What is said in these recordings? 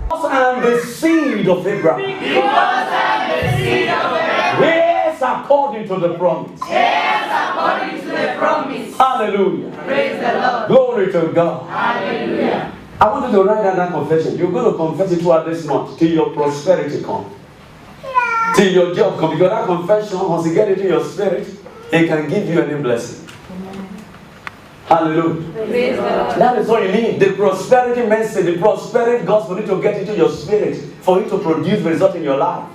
Because I am the seed of Abraham. Because I am the seed of Abraham. Yes, according to the promise. Yes, according to the promise. Hallelujah. Praise the Lord. Glory to God. Hallelujah. I want you to write down that confession. You're going to confess it throughout this month till your prosperity comes. Till your job comes. Because that confession, once you get it in your spirit, it can give you any blessing. Hallelujah. Praise the Lord. That is what you need. The prosperity message, the prosperity gospel need to get into your spirit for it to produce result in your life.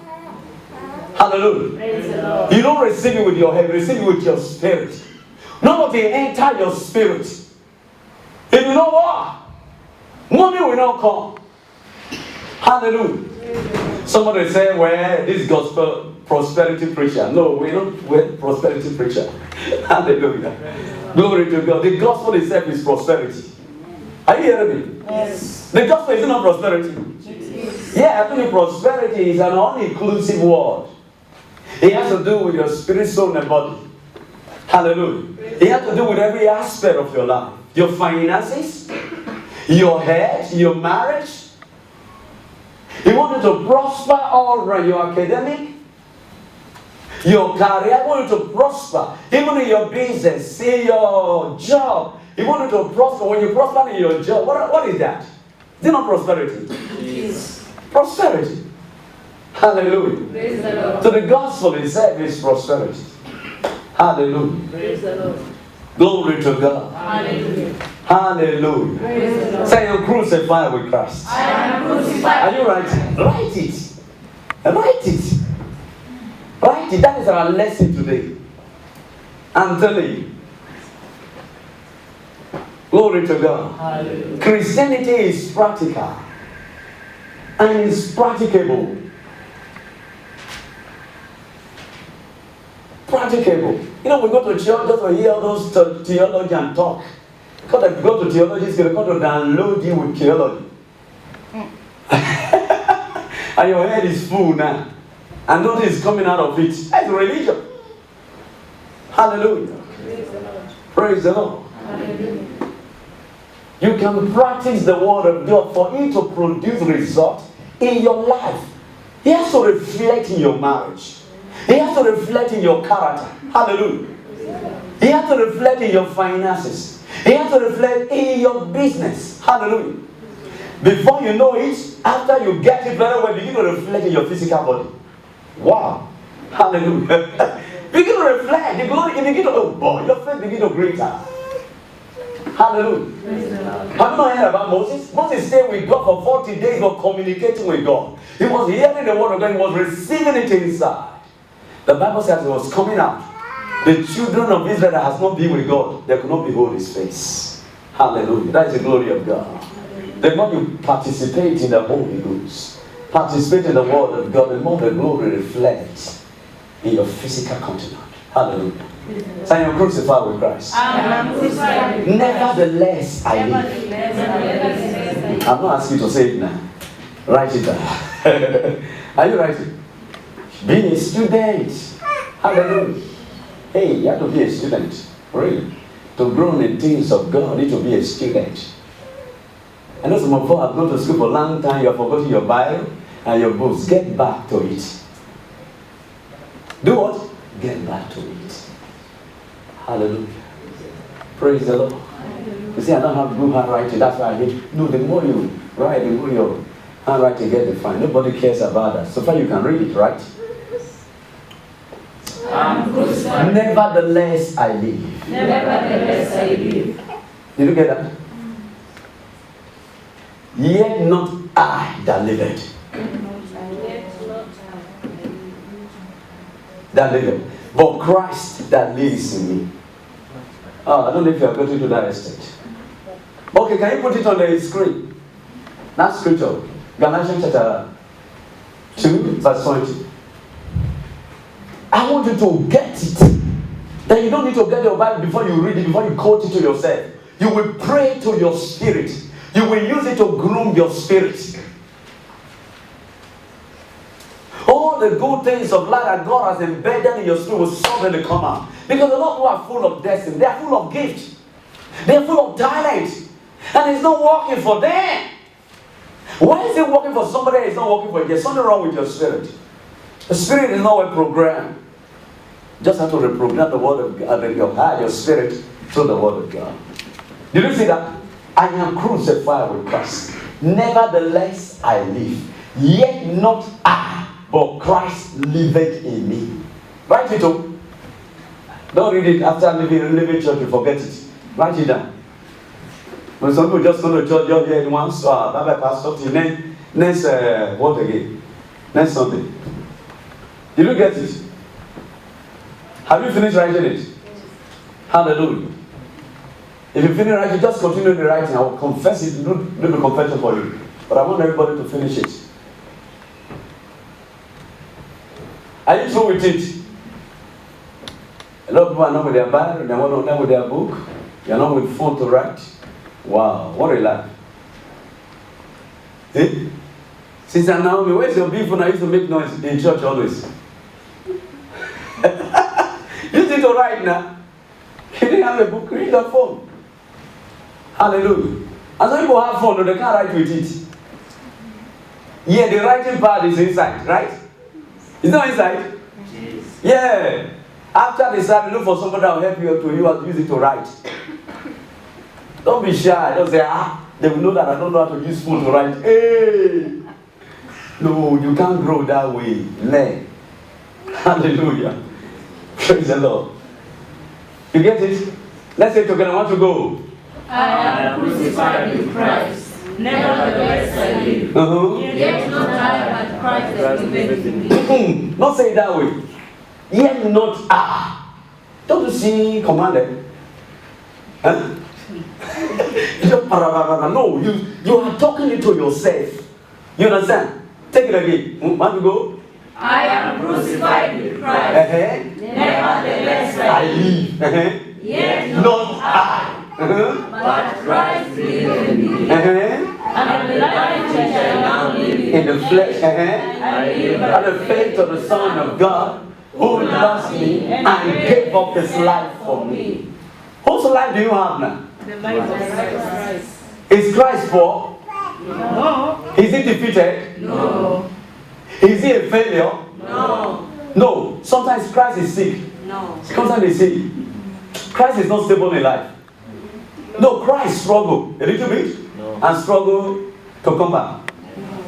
Hallelujah. Praise the Lord. You don't receive it with your head, receive it with your spirit. Nobody enter your spirit. If you know what, money will not come. Hallelujah. Somebody say, well, this gospel prosperity preacher. No, we're prosperity preacher. Hallelujah. Glory to God. The gospel itself is prosperity. Are you hearing me? Yes. The gospel is not prosperity. Yeah, I think prosperity is an all-inclusive word. It has to do with your spirit, soul, and body. Hallelujah. It has to do with every aspect of your life. Your finances, your health, your marriage. You want you to prosper all around your academic, your career. I want you to prosper. Even in your business, in your job. You want you to prosper. When you prosper in your job, what is that? Is it not prosperity? Yes. Prosperity. Hallelujah. Praise the Lord. So the gospel itself is prosperity. Hallelujah. Praise the Lord. Glory to God. Hallelujah. Hallelujah. Praise the Lord. Say you're crucified with Christ. I am crucified. Are you writing? Write it. Write it. Write it. That is our lesson today. I'm telling you. Glory to God. Hallelujah. Christianity is practical. And it's practicable. Practicable. You know, we go to church just to hear those theologians talk. Because if you go to theology, it's going to download you with theology. And your head is full now. And nothing is coming out of it. That's religion. Hallelujah. Praise the Lord. Praise the Lord. Hallelujah. You can practice the word of God for it to produce results in your life. It has to reflect in your marriage. It has to reflect in your character. Hallelujah. It has to reflect in your finances. It has to reflect in your business. Hallelujah. Before you know it, after you get it very well, begin to reflect in your physical body. Wow. Hallelujah. Begin to reflect. The glory, you begin to, oh boy, your faith begin to greater. Hallelujah. Have you not heard about Moses? Moses stayed with God for 40 days for communicating with God. He was hearing the word of God. He was receiving it inside. The Bible says it was coming out. The children of Israel that has not been with God, they could not behold his face. Hallelujah. That is the glory of God. The more you participate in the Holy Ghost, participate in the word of God, the more the glory reflects in your physical continent. Hallelujah. So I am crucified with Christ. I am crucified. Nevertheless, I live. Nevertheless, I'm not asking you to say it now. Write it down. Are you writing? Being a student. Hallelujah. Hey, you have to be a student. Really. To grow in the things of God, you need to be a student. I know some of you have gone to school for a long time, you have forgotten your Bible and your books. Get back to it. Do what? Get back to it. Hallelujah. Praise the Lord. You see, I don't have good handwriting, that's why I hate. No, the more you write, the more your handwriting gets defined. Nobody cares about that. So far you can read it, right? Nevertheless, I live. Nevertheless, I live. Did you get that? Yet not I that liveth. That liveth. But Christ that lives in me. Oh, I don't know if you are getting to that extent. Okay, can you put it on the screen? That scripture. Galatians chapter 2, verse 20. I want you to get it. Then you don't need to get your Bible before you read it, before you quote it to yourself. You will pray to your spirit. You will use it to groom your spirit. All the good things of life that God has embedded in your spirit will suddenly come out. Because a lot of people are full of destiny. They are full of gifts. They are full of talent. And it's not working for them. Why is it working for somebody and it's not working for you? There's something wrong with your spirit. The spirit is not well programmed. You just have to reprogram the word of God, your heart, your spirit, through the word of God. Did you see that? I am crucified with Christ. Nevertheless, I live. Yet not I, but Christ liveth in me. Write it up. Don't read it after leaving church, you forget it. Write it down. When some people just go to church, you're here once, Baba Pastor, next, what again? Next Sunday. Did you get it? Have you finished writing it? Hallelujah. If you finish writing, just continue the writing. I will confess it, do the confession for you. But I want everybody to finish it. Are you through with it? A lot of people are not with their Bible, they are not with their book, they are not with phone to write. Wow, what a life. Eh? Sister Naomi, where's your beef when I used to make noise in church always? Use it to write now. You didn't have a book, read the phone. Hallelujah. And some people have phone, but they can't write with it. Yeah, the writing part is inside, right? It's not inside? Yes. Yeah. After they start, look for somebody that will help you to use it to write. Don't be shy. Don't say, they will know that I don't know how to use phone to write. Hey! No, you can't grow that way. Learn. Hallelujah. Praise the Lord. You get it? Let's say together. I want to go. I am crucified with Christ. Nevertheless I live. Yet not I, but Christ that liveth in me. Not say it that way. Yet not I. Don't you see commanded? Huh? No, you are talking it to yourself. You understand? Take it again. Want to go? I am crucified with Christ. Nevertheless I live. Yet not I, but Christ liveth in me. And the life which I now live in the flesh, I live by the faith of the Son of God, who loves me and gave up his life for me. Whose life do you have now? the life of Christ. Is Christ poor? No. Is he defeated? No. Is he a failure? No. No. Sometimes Christ is sick. No. Sometimes he's sick. Christ is not stable in life. No, Christ struggled a little bit and struggled to come back.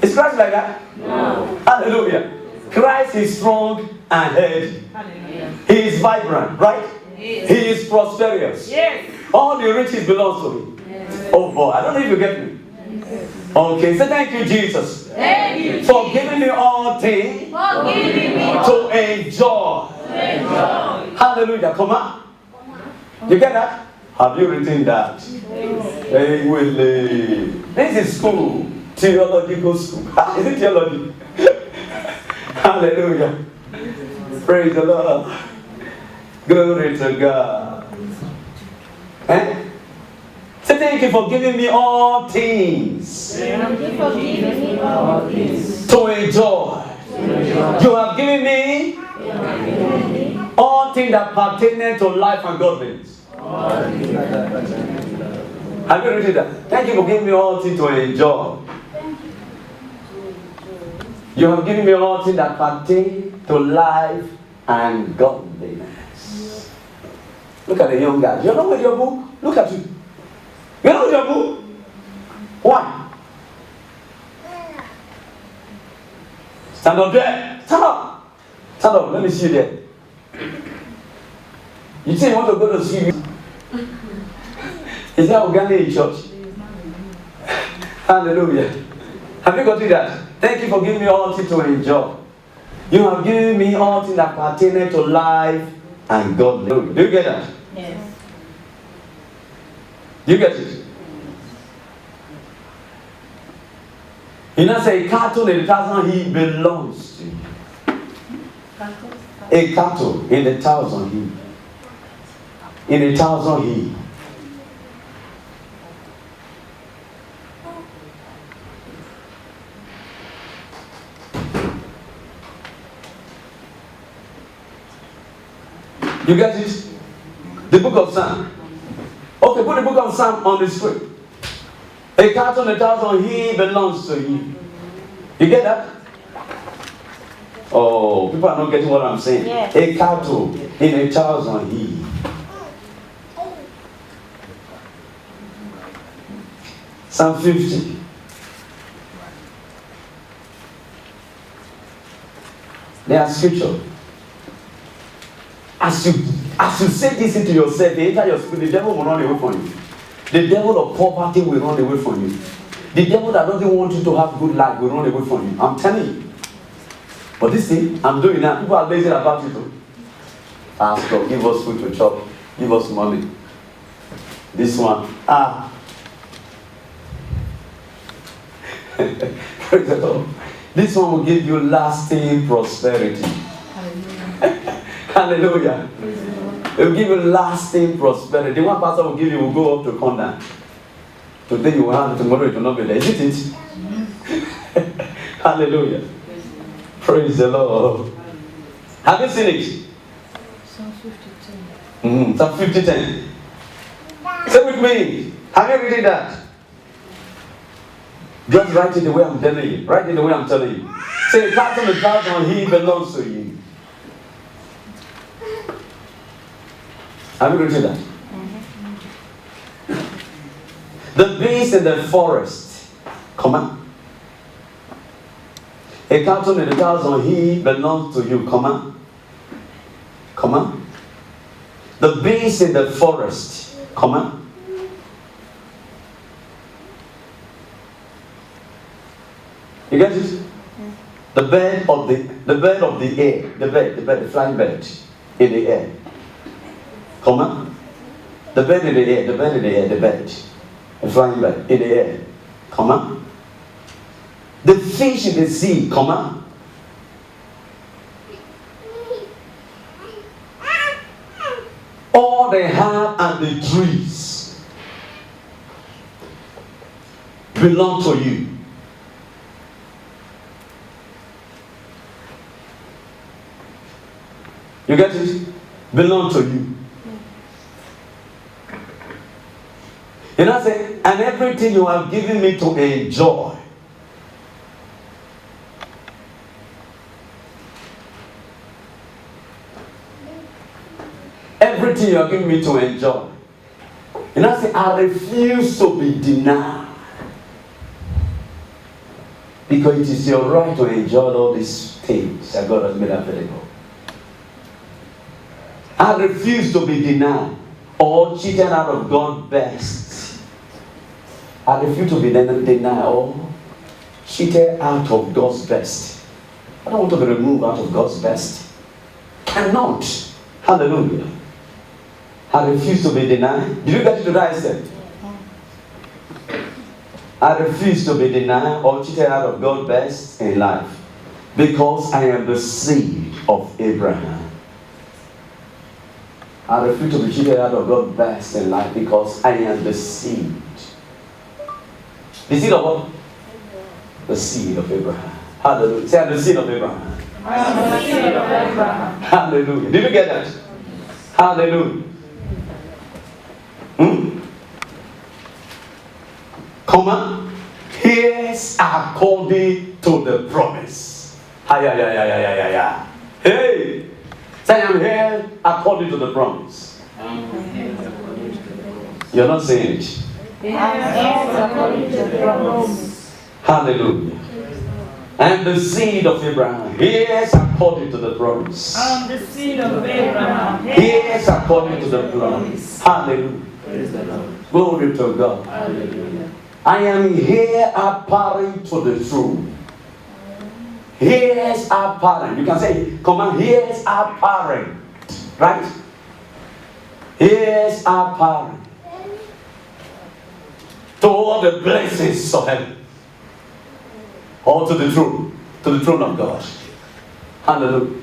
Is Christ like that? No. Hallelujah. Christ is strong and healthy. Hallelujah. He is vibrant, right? Yes. He is prosperous. Yes. All the riches belongs to him. Yes. Oh boy, I don't know if you get me. Okay, so thank you, Jesus, Thank you, for giving me all things for giving me to enjoy. joy. Hallelujah. Come on. You get that? Have you written that? Hey, Willie. This is school. Theological school. Is it theology? Hallelujah. Praise the Lord. Glory to God. Eh? So thank you for giving me all things Thank you for giving me all things to enjoy. You have given me all things that pertain to life and godliness. Have you written that? Thank you for giving me all things to enjoy. You have given me all things that pertain to life and godliness. Look at the young guy. You're not with your book? Look at you. You're not with your book? Why? Stand up there. Stand up. Stand up. Let me see you there. You say you want to go to see me? Is that Uganda in church? Hallelujah. Have you got that? Thank you for giving me all things to enjoy. You have given me all things that pertain to life and godliness. Do you get that? Yes. Do you get it? You know, say cattle in the thousand he belongs to you. A cattle in the thousand he. In a thousand he. You get it? The book of Psalm. Okay, put the book of Psalm on the screen. A cattle on a thousand hill belongs to you. You get that? Oh, people are not getting what I'm saying. Yes. A cattle in a thousand hill. Psalm 50. They are scripture. As you say this into yourself, they enter your spirit, the devil will run away from you. The devil of poverty will run away from you. The devil that doesn't want you to have good life will run away from you. I'm telling you. But this thing I'm doing now, people are lazy about it too. Pastor, give us food to chop, give us money. This one, praise the Lord. This one will give you lasting prosperity. Hallelujah. It will give you lasting prosperity. The one pastor will give you will go up to corner. Today you will have it, tomorrow it will not be there. Isn't it? Hallelujah. Praise the Lord. Have you seen it? Psalm 50:10. Psalm 50:10. Say with me. Have you read that? Just write it the way I'm telling you. Write it the way I'm telling you. Say, cattle on the thousand, he belongs to you. Have you written that? The beast in the forest. Come on. A cattle in the thousand, he belongs to you. Come on. Come on. The beast in the forest. Come on. You get it? The bird of the air, the flying bird in the air. Come on. The bird in the air, the flying bird in the air. Come on. The fish in the sea. Come on. All they have and the trees belong to you. You get it? Belong to you. You know what I'm saying? And everything you have given me to enjoy. Everything you have given me to enjoy. You know what I'm saying? I refuse to be denied. Because it is your right to enjoy all these things that God has made available. I refuse to be denied or cheated out of God's best. I refuse to be denied or cheated out of God's best. I don't want to be removed out of God's best. Cannot. Hallelujah. I refuse to be denied. Did you get it to that extent? I refuse to be denied or cheated out of God's best in life. Because I am the seed of Abraham. I refuse to be cheated out of God's best in life because I am the seed. The seed of what? The seed of Abraham. Hallelujah. Say, I'm the seed of Abraham. I am the seed of Abraham. Hallelujah. Did you get that? Hallelujah. Come on. Here's according to the promise. Hey. Say, I'm here according to the promise. You're not saying it. According to the promise. Hallelujah. And the seed of Abraham. Here's according to the promise. I am the seed of Abraham. Here's according to the promise. Hallelujah. Glory to God. Hallelujah. I am here apparent to the truth. Here's apparent. You can say, come on, here's apparent. Right? Here's apparent. To all the blessings of heaven. Or to the truth. To the throne of God. Hallelujah.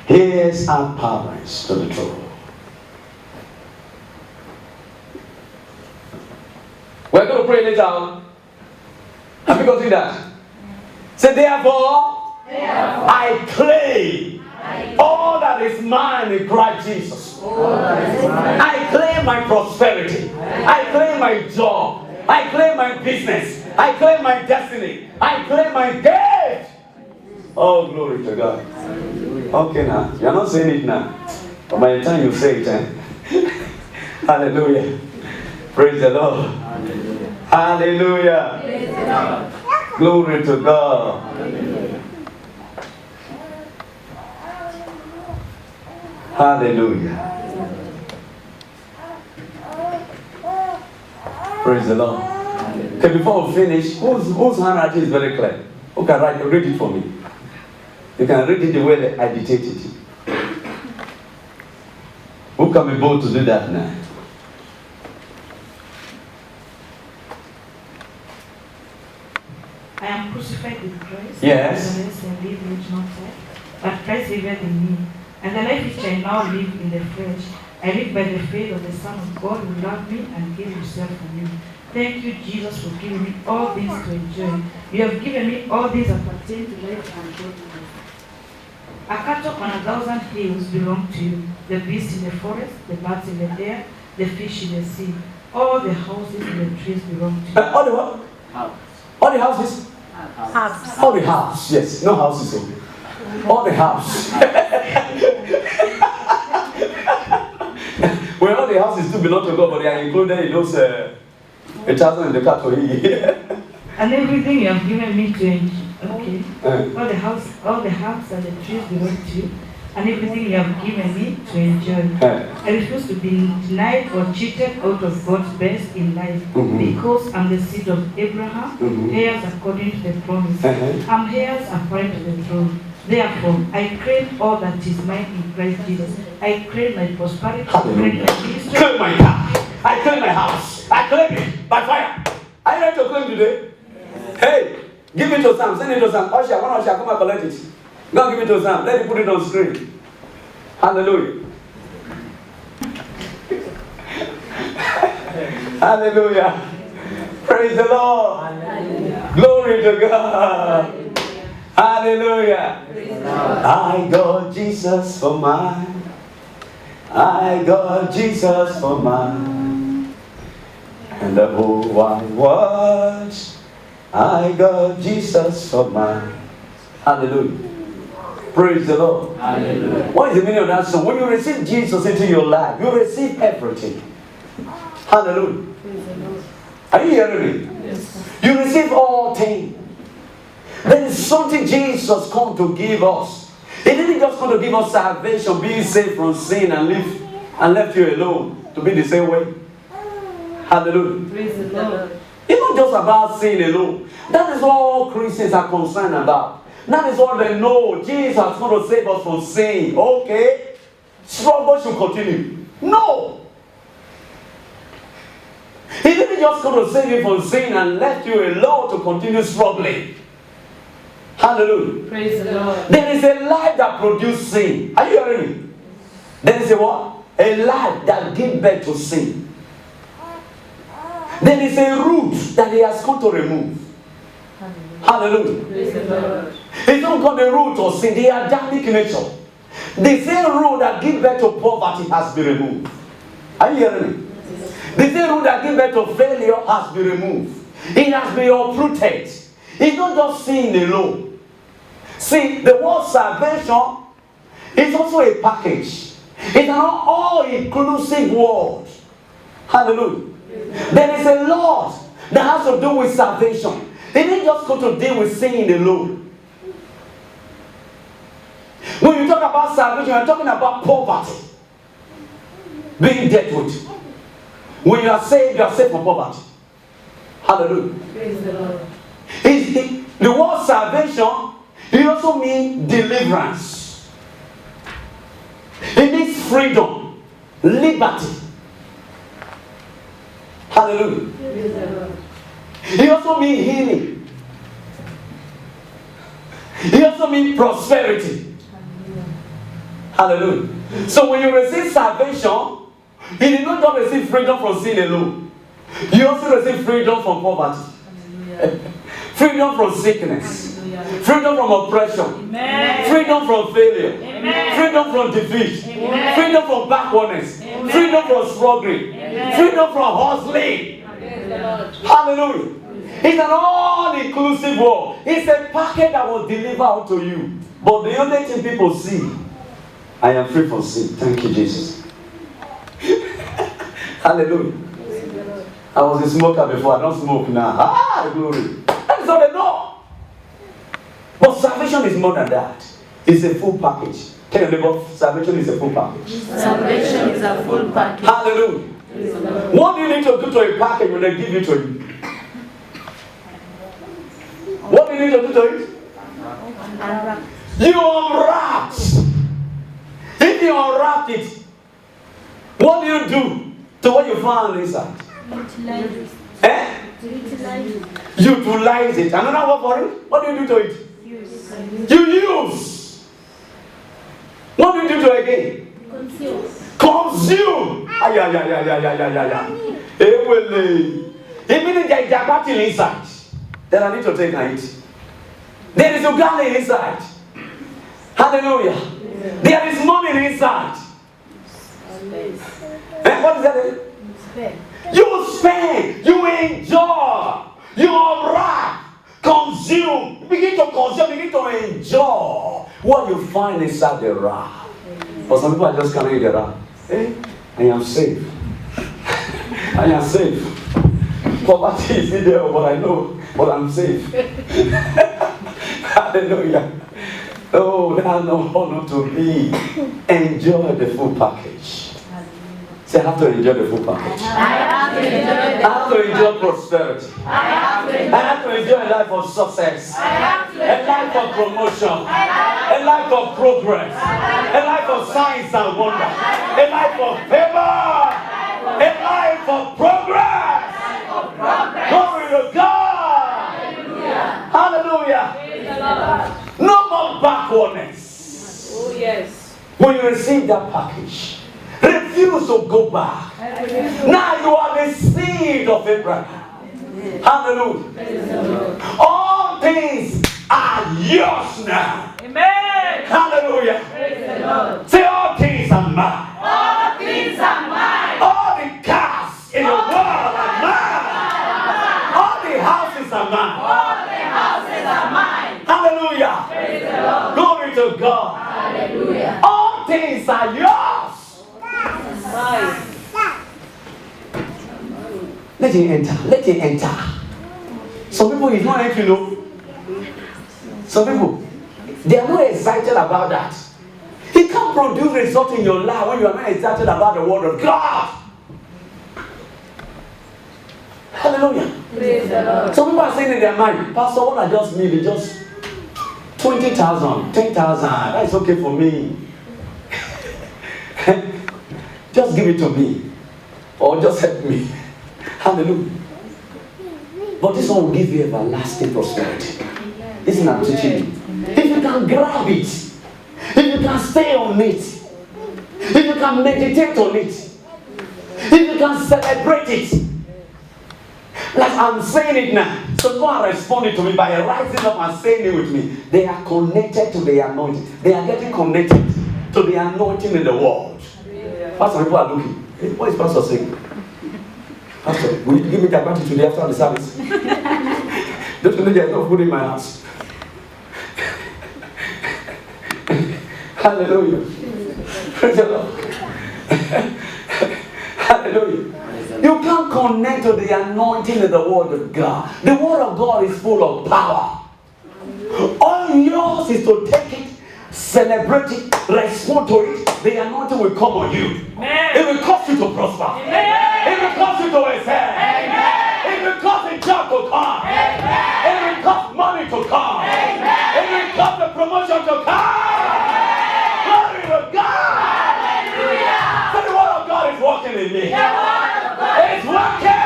Here's apparent to the truth. We're going to pray later on. Have you got to that? Say, therefore, I claim all that is mine in Christ Jesus. I claim my prosperity. I claim my job. I claim my business. I claim my destiny. I claim my gift. Oh, glory to God. Okay, now. You're not saying it now. But by the time you say it, hallelujah. Praise the Lord. Hallelujah. Glory to God. Hallelujah. Praise the Lord. Okay, before we finish, whose handwriting is very clear? Who can read it for me? You can read it the way I dictated it. Who can be bold to do that now? I am crucified with Christ. Yes. And live which not I, but Christ liveth in me. And the life which I now live in the flesh, I live by the faith of the Son of God who loved me and gave himself for me. Thank you, Jesus, for giving me all things to enjoy. You have given me all things that pertain to life and godliness. A cattle on 1,000 hills belong to you, the beasts in the forest, the birds in the air, the fish in the sea. All the houses and the trees belong to you. All the what? All the houses? House. All the house, yes. No houses only. All the house. Well, all the houses do belong to God, but they are included in those 1,000 in the category. And everything you have given me to enjoy. Okay. All the house and the trees belong to you, and everything you have given me to enjoy. I refuse to be denied or cheated out of God's best in life, because I'm the seed of Abraham, heirs according to the promise. I'm heirs according to the throne. Therefore, I claim all that is mine in Christ Jesus. I claim my prosperity. I claim my ministry. Claim my car. I claim my house. I claim it by fire. Are you ready to claim today? Hey, give it to Sam. Send it to Sam. Usher, one usher, come and collect it. Go and give it to Sam. Let him put it on screen. Hallelujah. Hallelujah. Praise the Lord. Hallelujah. Glory to God. Hallelujah. I got Jesus for mine. I got Jesus for mine. And the whole wide world, I got Jesus for mine. Hallelujah. Praise the Lord. Hallelujah. What is the meaning of that song? When you receive Jesus into your life, you receive everything. Hallelujah. Are you hearing me? Yes. You receive all things. There is something Jesus come to give us. He didn't just come to give us salvation, being saved from sin and left you alone to be the same way. Hallelujah. Praise the Lord. It's not just about sin alone. That is what all Christians are concerned about. That is what they know. Jesus is going to save us from sin. Okay? Struggle should continue. No! He didn't just come to save you from sin and left you alone to continue struggling. Hallelujah. Praise the Lord. There is a life that produces sin. Are you hearing me? There is a what? A life that gives birth to sin. There is a root that he has come to remove. Hallelujah. Praise the Lord. It's not called the root of sin, the Adamic nature. The same root that gives birth to poverty has been removed. Are you hearing me? The same root that gives birth to failure has been removed. It has been uprooted. It's not just sin alone. See, the word salvation is also a package. It's an all-inclusive word. Hallelujah. There is a lot that has to do with salvation. It didn't just go to deal with sin alone. When you talk about salvation, you're talking about poverty being dealt with. When you are saved from poverty. Hallelujah. Praise the Lord. The word salvation, it also means deliverance. It means freedom, liberty. Hallelujah. Praise the Lord. It also means healing. It also means prosperity. Hallelujah. So when you receive salvation, you did not just receive freedom from sin alone. You also receive freedom from poverty. Freedom from sickness. Freedom from oppression. Amen. Freedom from failure. Amen. Freedom from defeat. Amen. Freedom from backwardness. Amen. Freedom from struggling. Amen. Freedom from hustling. Praise the Lord. Hallelujah. Hallelujah. It's an all-inclusive word. It's a package that will deliver out to you. But the only thing people see, I am free from sin. Thank you, Jesus. Hallelujah. I was a smoker before. I don't smoke now. Ah, glory. That is all they know. But salvation is more than that. It's a full package. Tell your neighbor, salvation is a full package. Salvation is a full package. Hallelujah. What do you need to do to a package when they give it to you? What do you need to do to it? You unwrap. If you unwrap it, what do you do to what you found inside? Utilize. Eh? Utilize it. Another word for it? What do you do to it? You use. What do you do to it again? Consume. It means there is a battle inside that I need to take and eat. There is a garden inside. Hallelujah. Yeah. There is money inside. And what is that? Spend. You spend. You enjoy. You unwrap. Consume. You begin to consume. Begin to enjoy what you find inside the wrap. But some people are just carrying the wrap. Hey, I am safe. I am safe. Poverty is in there, but I know, but I'm safe. Hallelujah. Oh, that's no honor to me. Enjoy the full package. Say, I have to enjoy the full package. I have to enjoy prosperity. I have to enjoy a life of success. A life of promotion. A life of progress. A life of signs and wonder. A life of favor. A life of progress. Glory to God. Hallelujah. No more backwardness. Oh, yes. When you receive that package, refuse to go back. Now you are the seed of Abraham. Hallelujah. All things are yours now. Amen. Hallelujah. Say, all things are mine. All things are mine. All the cars in the world are mine. All the houses are mine. All the houses are mine. Hallelujah. Glory to God. Hallelujah. All things are yours. Mine. Let him enter. Let him enter. Some people is not entering, you know. Some people, they are not excited about that. He can't produce result in your life when you are not excited about the word of God. Hallelujah. Praise the Lord. Some people are saying in their mind, Pastor, what I just need is just 20,000, 10,000. That's okay for me. Just give it to me. Or just help me. Hallelujah. But this one will give you everlasting prosperity. Isn't that teaching you? If you can grab it, if you can stay on it, if you can meditate on it, if you can celebrate it, like I'm saying it now. So people are responding to me by rising up and saying it with me. They are connected to the anointing. They are getting connected to the anointing in the world. Pastor, people are looking. Hey, what is Pastor saying? Pastor, will you give me that gratitude today after the service? Don't you know there's no food in my house? Hallelujah. Praise the Lord. Hallelujah. You can't connect to the anointing of the word of God. The word of God is full of power. All yours is to take it, celebrate it, respond to it. The anointing will come on you. Amen. It will cause you to prosper. Amen. It will cause you to excel. Amen. It will cause a job to come. Amen. It will cause money to come. Amen. It will cause the promotion to come. Glory to God. Hallelujah. So the word of God is working in me. The word of God It's working.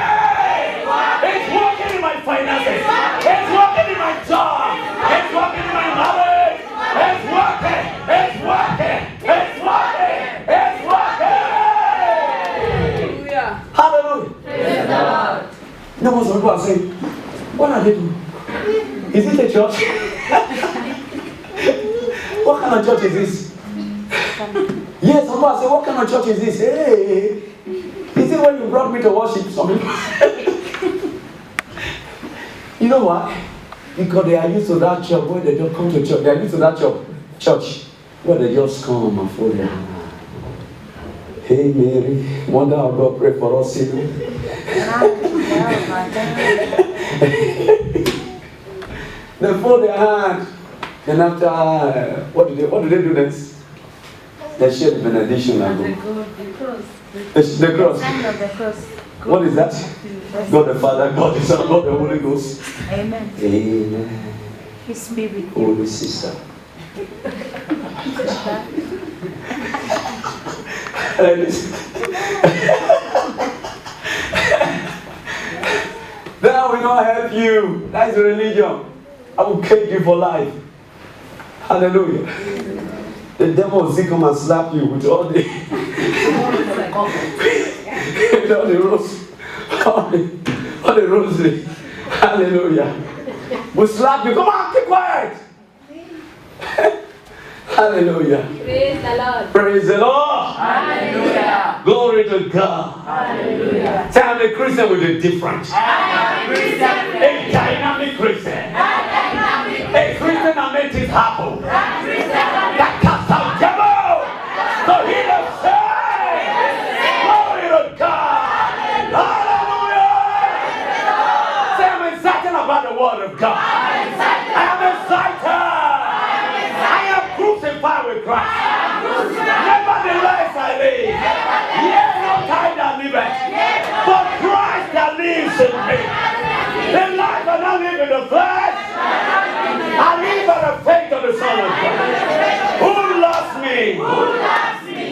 It's working in my finances. It's working in my job. It's working in my marriage. It's working. It's working. It's working. It's working. Hallelujah. Hallelujah. Praise the Lord. You know what some people are saying? What are they doing? Is it a church? What kind of church is this? Yes, some people are saying, what kind of church is this? Hey, is it when you brought me to worship? Some people. You know why? Because they are used to that church where they don't come to church. They are used to that church where they just come and fold their hand. Hey Mary, wonder how God pray for us, you know. They fold their hand. Then after, what do they do next? They share the benediction and go. The cross. The cross. What is that? God the Father, God the Son, God the Holy Ghost. Amen. Amen. His spirit. Holy sister. That will not help you. That is religion. I will cage you for life. Hallelujah. The devil will still come and slap you with all the with all the rose, all the rosary. Hallelujah. We'll slap you. Come on, keep quiet. Hallelujah. Praise the Lord. Praise the Lord. Hallelujah. Glory to God. Hallelujah. Say I'm a Christian with a difference. I am a Christian. A dynamic Christian. A Christian that makes it happen. That casts out devils. So he the same. Glory to God. Hallelujah. Say I'm excited about the word of God. I am excited. I am crucified with Christ. Nevertheless I live. Yet not I that liveth, but Christ that lives in me. The life I now live in the flesh, I live by the faith of the Son of God, who loves me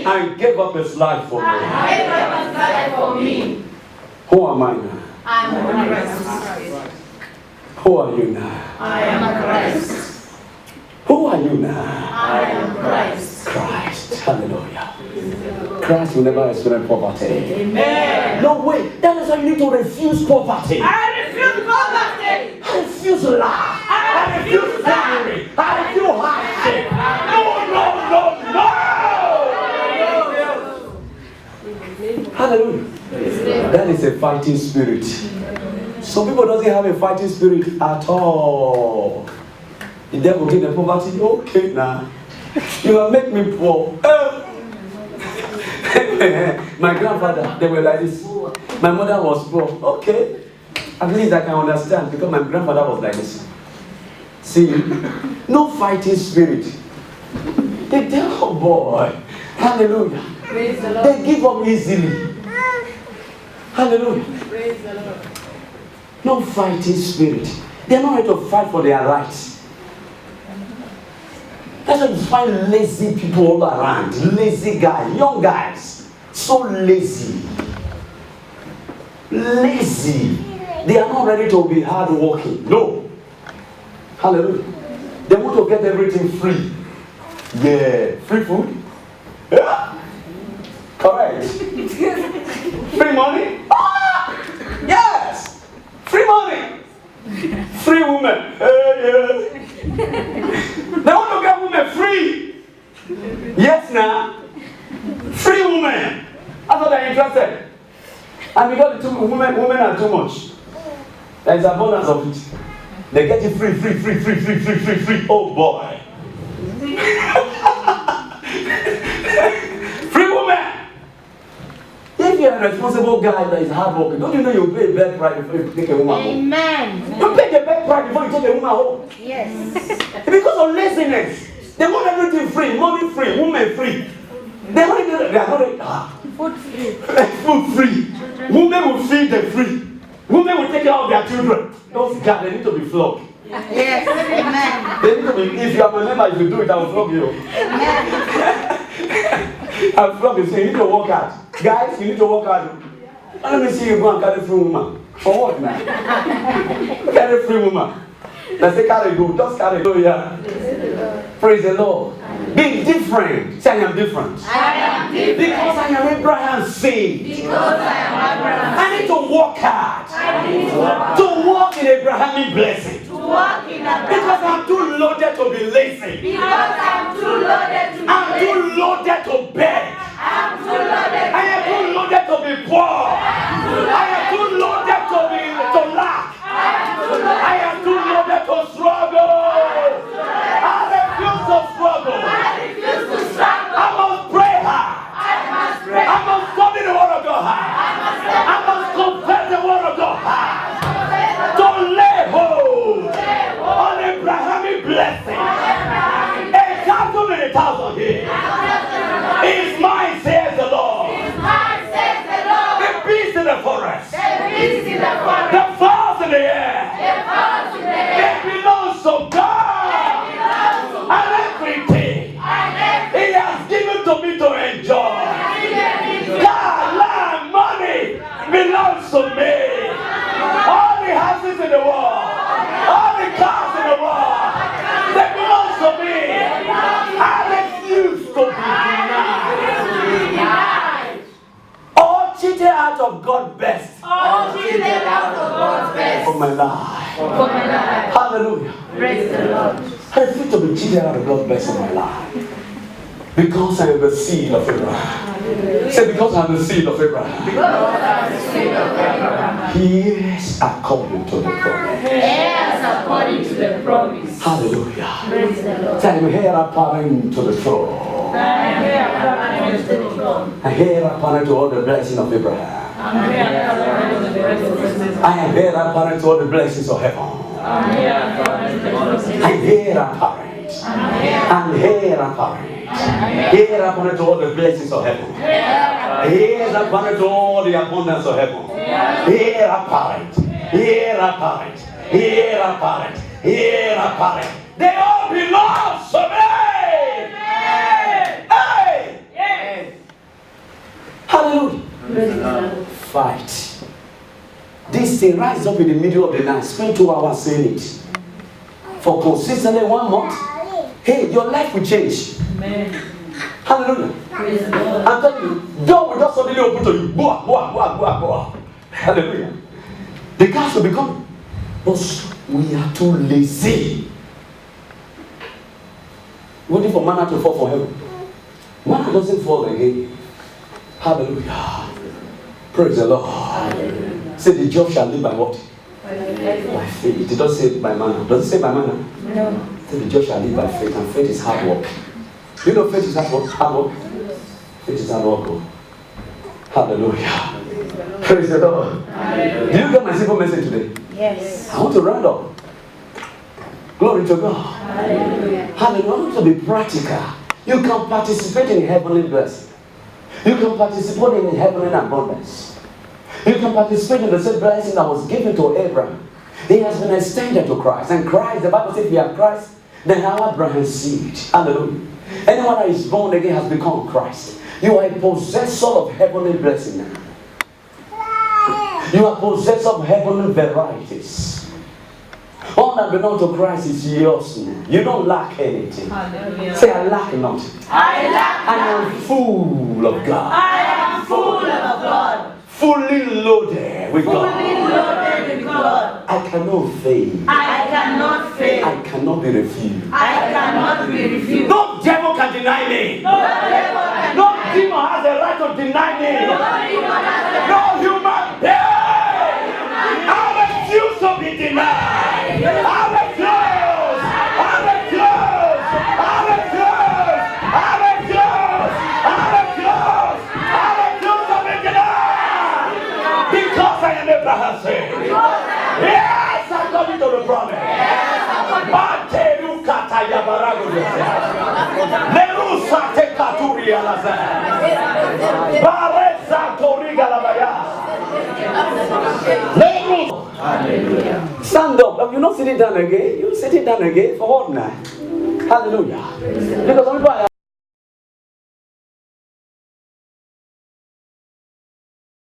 and gave up his life for me. Who am I now? I am a Christ. Who are you now? I am a Christ. Who are you now? I am Christ. Christ. Hallelujah. Christ will never experience poverty. Amen. No way. That is why you need to refuse poverty. I refuse poverty. I refuse lie. I refuse slavery. I refuse hardship. No. Hallelujah. That is a fighting spirit. Some people doesn't have a fighting spirit at all. The devil give them poverty. Okay, now. You will make me poor. My grandfather, they were like this. My mother was poor. Okay. At least I can understand because my grandfather was like this. See, no fighting spirit. The devil, boy. Hallelujah. Praise the Lord. They give up easily. Hallelujah. Praise the Lord. No fighting spirit. They're not ready to fight for their rights. That's why you find lazy people all around. Lazy guys, young guys. So lazy. Lazy. They are not ready to be hard working. No. Hallelujah. They want to get everything free. Yeah. Free food? Yeah. Correct. Free money? Ah! Yes. Free money. Free women. Yeah. They want to get women free. Yes, now. Free women. That's what they're interested. And because the women are too much. There is abundance of it. They get it free. Oh boy. Free women. If you're a responsible guy that is hardworking, don't you know you pay a bed price before you take a woman home? Amen. You pay the bed price before you take a woman home. Yes. Because of laziness. They want everything free, money free, women free. They want it, they are not Food free. food free. Women will feed them free. Women will take care of their children. Those guys, they need to be flogged. Yes. Amen. They need to be, if you are my member, if you do it, I will flog you. I'll flog you, so you need to work hard. Guys, you need to work hard. Let me see you go and carry free woman. For what now? Carry free woman. Let's say carry go, just carry go, yeah. Praise the Lord. Be different. Say I am different. I am different. Because I am Abraham's seed. Because I am Abraham. I need to work hard. I need to work. To walk in Abrahamic blessing. To walk in Abraham. Because I'm too loaded to be lazy. Because I'm too loaded to be I'm too loaded to beg. I'm too loaded. I am too loaded to be poor. I am too loaded to lack. I blessing. A cattle in a thousand hills is mine, says the Lord. The beast in the forest, the fowls in the air, it belongs to God. And everything He has given to me to enjoy. God, land, money belongs to me. All the houses in the world, all the cars in the world, they belong to me. I refuse to be denied. All cheated out of God's best. For my life. Hallelujah. Praise the Lord. I refuse to be cheated out of God's best in my life. Because I am the seed of Abraham. Say, because I am the seed of Abraham. Yes, according to the promise. Yes, according to the promise. Hallelujah. Praise the Lord. Say, I'm here apparent to the throne. I am here apparent to the throne. I'm here apparent to all the blessings of Abraham. I am here apparent to the blessings. I am here apparent to all the blessings of heaven. I am here apparent to the blessings. I'm here apparent. I'm here apparent. Here apparent to all the blessings of heaven. Here apparent to all the abundance of heaven. Here apparent. Here apparent. Here apparent. Here apparent. They all belong to me. Hey! Hallelujah. Fight. This thing rise up in the middle of the night. Spend 2 hours saying it. For consistently 1 month. Hey, your life will change. Amen. Hallelujah. I'm telling you, God will just suddenly open to you. Boah. Hallelujah. The cars will become. But we are too lazy. Waiting for manna to fall from heaven. Manna doesn't fall again. Hallelujah. Praise the Lord. Hallelujah. Say the just shall live by what? By faith. It doesn't say by manna. Does it say by manna? No. Say the just shall live by faith, and faith is hard work. You know faith is hard work? Hard work? Faith is hard work. Hallelujah. Praise the Lord. Hallelujah. Do you get my simple message today? Yes. I want to round up. Glory to God. Hallelujah. Hallelujah. I want to be practical. You can participate in heavenly blessing. You can participate in heavenly abundance. You can participate in the same blessing that was given to Abraham. He has been extended to Christ. And Christ, the Bible says, if you are Christ, then our Abraham's seed. Hallelujah. Anyone that is born again has become Christ. You are a possessor of heavenly blessing now. You are possessor of heavenly varieties. All that belongs to Christ is yours now. You don't lack anything. Hallelujah. Say, I lack not. I am full of God. I am full of God. Fully loaded with God. Fully loaded with God. I cannot fail. I cannot fail. I cannot be refused. I cannot be refused. No devil can deny me. No devil can No deny me. demon has the right to deny me. No demon has the No human being. I refuse to be denied. I refuse. I refuse. I refuse. I refuse. I refuse. I refuse to be denied. Because I am Abraham's seed. Yes, according to the promise. Stand up. You're not sitting down again. You're sitting down again for what now? Hallelujah. Because some people are